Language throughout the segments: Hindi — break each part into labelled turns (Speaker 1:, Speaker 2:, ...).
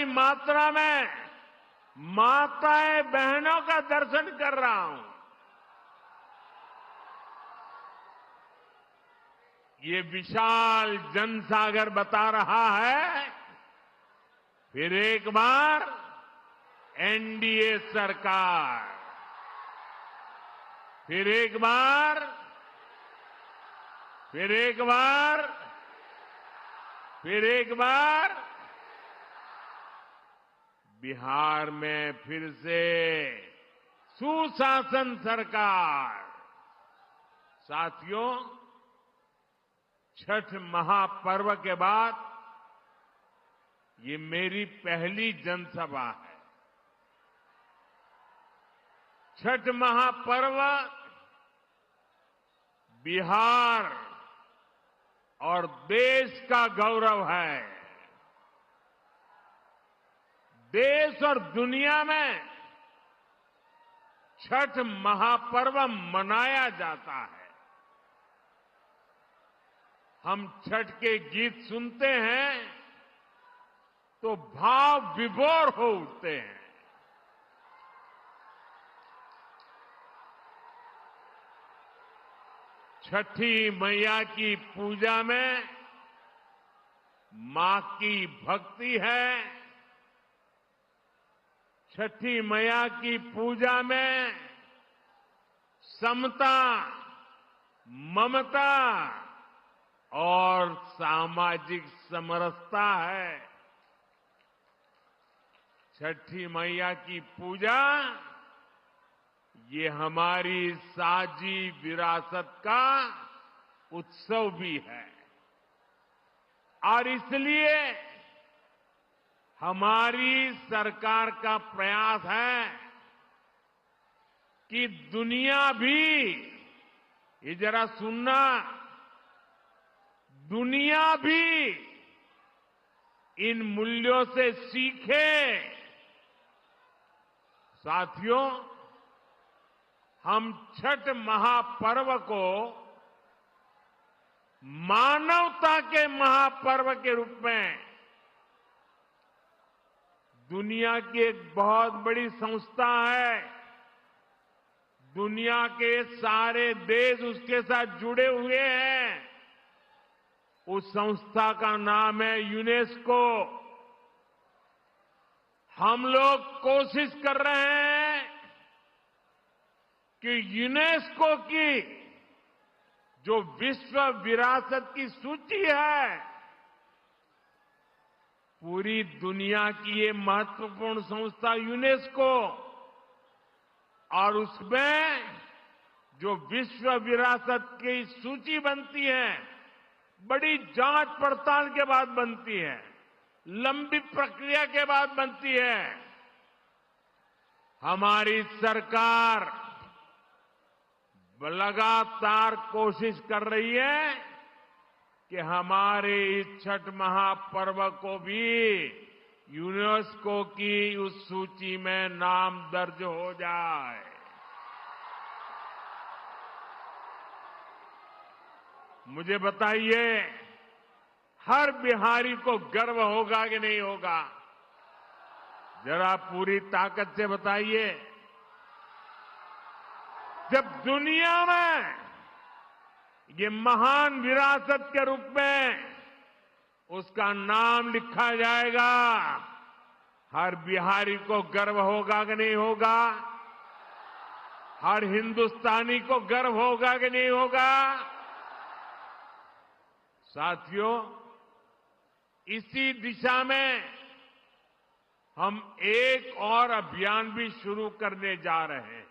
Speaker 1: बड़ी मात्रा में माताएं बहनों का दर्शन कर रहा हूं। ये विशाल जनसागर बता रहा है फिर एक बार एनडीए सरकार, फिर एक बार बिहार में फिर से सुशासन सरकार। साथियों, छठ महापर्व के बाद ये मेरी पहली जनसभा है। छठ महापर्व बिहार और देश का गौरव है। देश और दुनिया में छठ महापर्व मनाया जाता है। हम छठ के गीत सुनते हैं तो भाव विभोर हो उठते हैं। छठी मैया की पूजा में मां की भक्ति है। छठी मैया की पूजा में समता, ममता और सामाजिक समरसता है। छठी मैया की पूजा ये हमारी साझी विरासत का उत्सव भी है और इसलिए हमारी सरकार का प्रयास है कि दुनिया भी, ये जरा सुनना, दुनिया भी इन मूल्यों से सीखे। साथियों, हम छठ महापर्व को मानवता के महापर्व के रूप में दुनिया की एक बहुत बड़ी संस्था है। दुनिया के सारे देश उसके साथ जुड़े हुए हैं। उस संस्था का नाम है यूनेस्को। हम लोग कोशिश कर रहे हैं कि यूनेस्को की जो विश्व विरासत की सूची है, पूरी दुनिया की ये महत्वपूर्ण संस्था यूनेस्को, और उसमें जो विश्व विरासत की सूची बनती है, बड़ी जांच पड़ताल के बाद बनती है, लंबी प्रक्रिया के बाद बनती है। हमारी सरकार लगातार कोशिश कर रही है कि हमारे इस छठ महापर्व को भी यूनेस्को की उस सूची में नाम दर्ज हो जाए। मुझे बताइए, हर बिहारी को गर्व होगा कि नहीं होगा? जरा पूरी ताकत से बताइए। जब दुनिया में ये महान विरासत के रूप में उसका नाम लिखा जाएगा, हर बिहारी को गर्व होगा कि नहीं होगा? हर हिंदुस्तानी को गर्व होगा कि नहीं होगा? साथियों, इसी दिशा में हम एक और अभियान भी शुरू करने जा रहे हैं,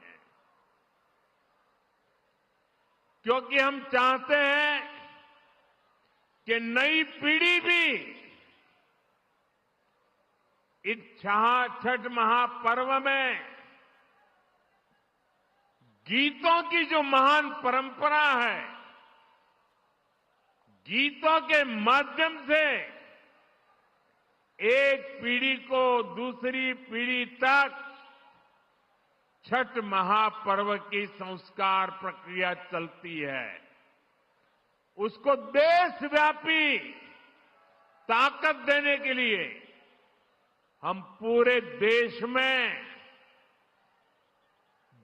Speaker 1: क्योंकि हम चाहते हैं कि नई पीढ़ी भी इस छठ महापर्व में गीतों की जो महान परंपरा है, गीतों के माध्यम से एक पीढ़ी को दूसरी पीढ़ी तक छठ महापर्व की संस्कार प्रक्रिया चलती है। उसको देशव्यापी ताकत देने के लिए हम पूरे देश में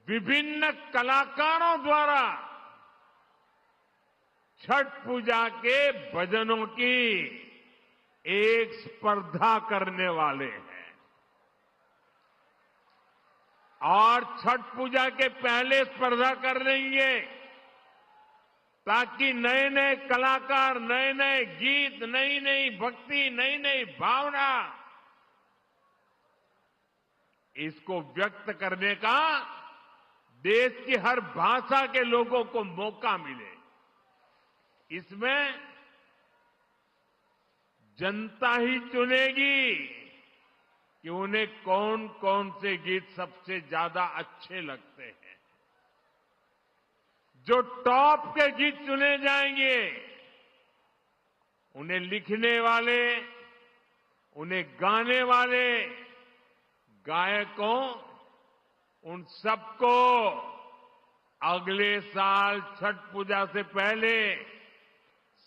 Speaker 1: विभिन्न कलाकारों द्वारा छठ पूजा के भजनों की एक स्पर्धा करने वाले हैं और छठ पूजा के पहले स्पर्धा कर लेंगे ताकि नए नए कलाकार, नए नए गीत, नई नई भक्ति, नई नई भावना, इसको व्यक्त करने का देश की हर भाषा के लोगों को मौका मिले। इसमें जनता ही चुनेगी कि उन्हें कौन कौन से गीत सबसे ज्यादा अच्छे लगते हैं। जो टॉप के गीत चुने जाएंगे, उन्हें लिखने वाले, उन्हें गाने वाले गायकों, उन सबको अगले साल छठ पूजा से पहले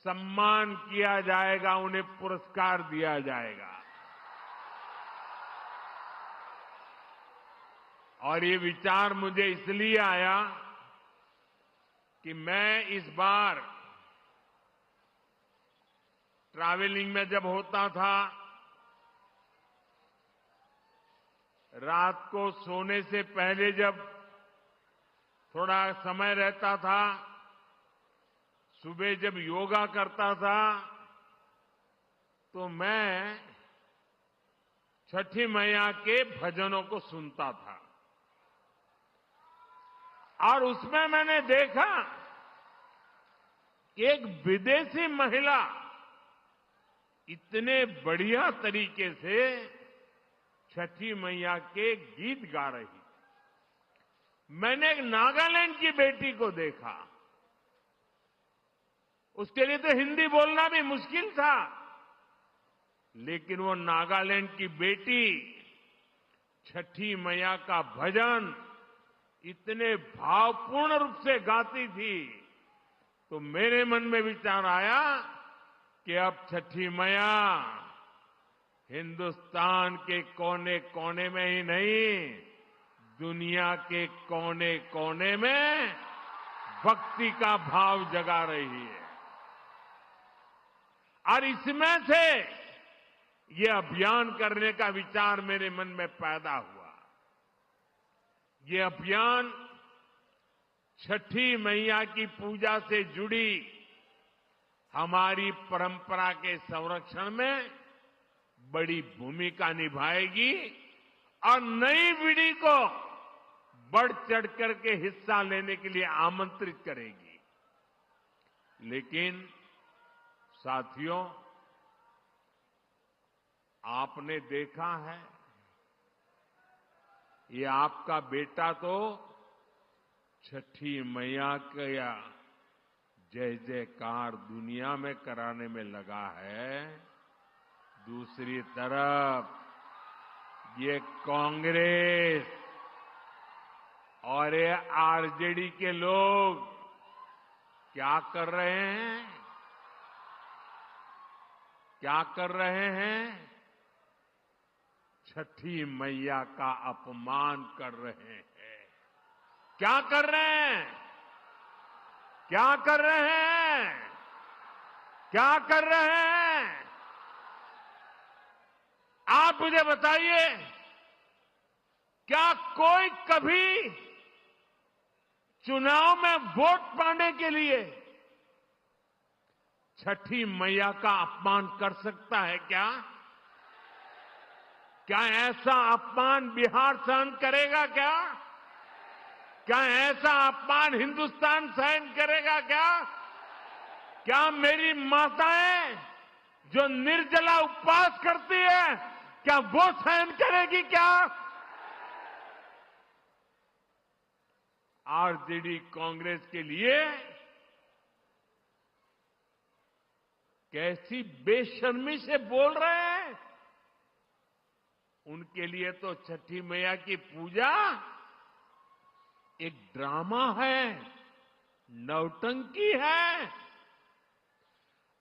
Speaker 1: सम्मान किया जाएगा, उन्हें पुरस्कार दिया जाएगा। और ये विचार मुझे इसलिए आया कि मैं इस बार ट्रैवलिंग में जब होता था, रात को सोने से पहले जब थोड़ा समय रहता था, सुबह जब योगा करता था, तो मैं छठी मैया के भजनों को सुनता था और उसमें मैंने देखा कि एक विदेशी महिला इतने बढ़िया तरीके से छठी मैया के गीत गा रही। मैंने एक नागालैंड की बेटी को देखा, उसके लिए तो हिंदी बोलना भी मुश्किल था, लेकिन वो नागालैंड की बेटी छठी मैया का भजन इतने भावपूर्ण रूप से गाती थी, तो मेरे मन में विचार आया कि अब छठी मैया हिंदुस्तान के कोने कोने में ही नहीं, दुनिया के कोने कोने में भक्ति का भाव जगा रही है। और इसमें से ये अभियान करने का विचार मेरे मन में पैदा हुआ। ये अभियान छठी मैया की पूजा से जुड़ी हमारी परंपरा के संरक्षण में बड़ी भूमिका निभाएगी और नई पीढ़ी को बढ़ चढ़ करके हिस्सा लेने के लिए आमंत्रित करेगी। लेकिन साथियों, आपने देखा है, ये आपका बेटा तो छठी मैया का जय जयकार दुनिया में कराने में लगा है। दूसरी तरफ ये कांग्रेस और ये आरजेडी के लोग क्या कर रहे हैं? क्या कर रहे हैं? छठी मैया का अपमान कर रहे हैं। क्या कर रहे हैं? क्या कर रहे हैं? क्या कर रहे हैं? आप मुझे बताइए, क्या कोई कभी चुनाव में वोट पाने के लिए छठी मैया का अपमान कर सकता है क्या? क्या ऐसा अपमान बिहार सहन करेगा क्या? क्या ऐसा अपमान हिंदुस्तान सहन करेगा क्या? क्या मेरी माताएं जो निर्जला उपवास करती है, क्या वो सहन करेगी क्या? आरजेडी कांग्रेस के लिए कैसी बेशर्मी से बोल रहे हैं। उनके लिए तो छठी मैया की पूजा एक ड्रामा है, नौटंकी है।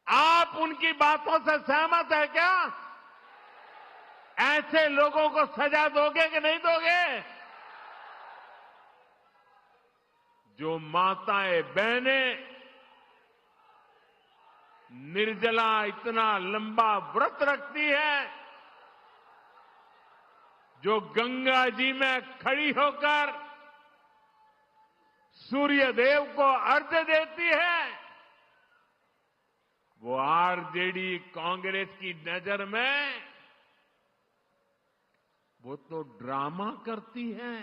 Speaker 1: आप उनकी बातों से सहमत है क्या? ऐसे लोगों को सजा दोगे कि नहीं दोगे? जो माताएं बहनें निर्जला इतना लंबा व्रत रखती है, जो गंगा जी में खड़ी होकर सूर्य देव को अर्घ्य देती है, वो आरजेडी कांग्रेस की नजर में वो तो ड्रामा करती है।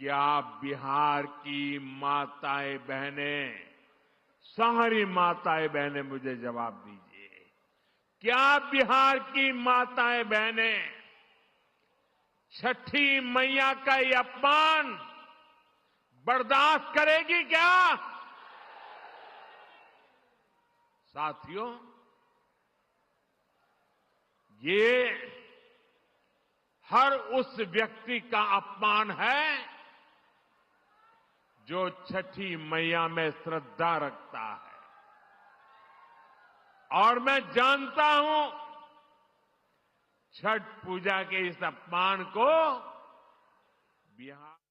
Speaker 1: क्या बिहार की माताएं बहनें, सारी माताएं बहनें मुझे जवाब दीजिए, क्या बिहार की माताएं बहनें छठी मैया का ये अपमान बर्दाश्त करेगी क्या? साथियों, ये हर उस व्यक्ति का अपमान है जो छठी मैया में श्रद्धा रखता है। और मैं जानता हूं छठ पूजा के इस अपमान को बिहार